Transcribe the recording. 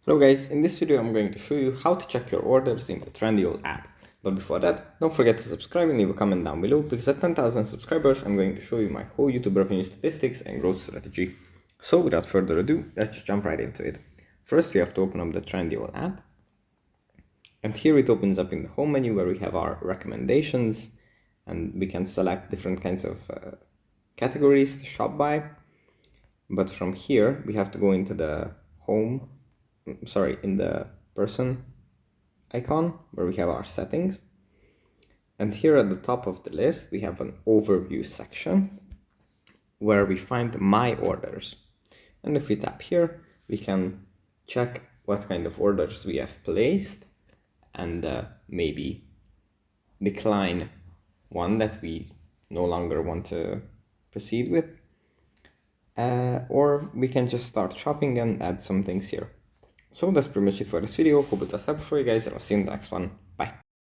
Hello guys, in this video I'm going to show you how to check your orders in the Trendyol app. But before that, don't forget to subscribe and leave a comment down below, because at 10,000 subscribers I'm going to show you my whole YouTube revenue statistics and growth strategy. So without further ado, let's just jump right into it. First you have to open up the Trendyol app. And here it opens up in the home menu where we have our recommendations and we can select different kinds of categories to shop by. But from here we have to go into the in the person icon where we have our settings. And here at the top of the list, we have an overview section where we find my orders. And if we tap here, we can check what kind of orders we have placed and maybe decline one that we no longer want to proceed with. Or we can just start shopping and add some things here. So that's pretty much it for this video. Hope it was helpful for you guys, and I'll see you in the next one. Bye.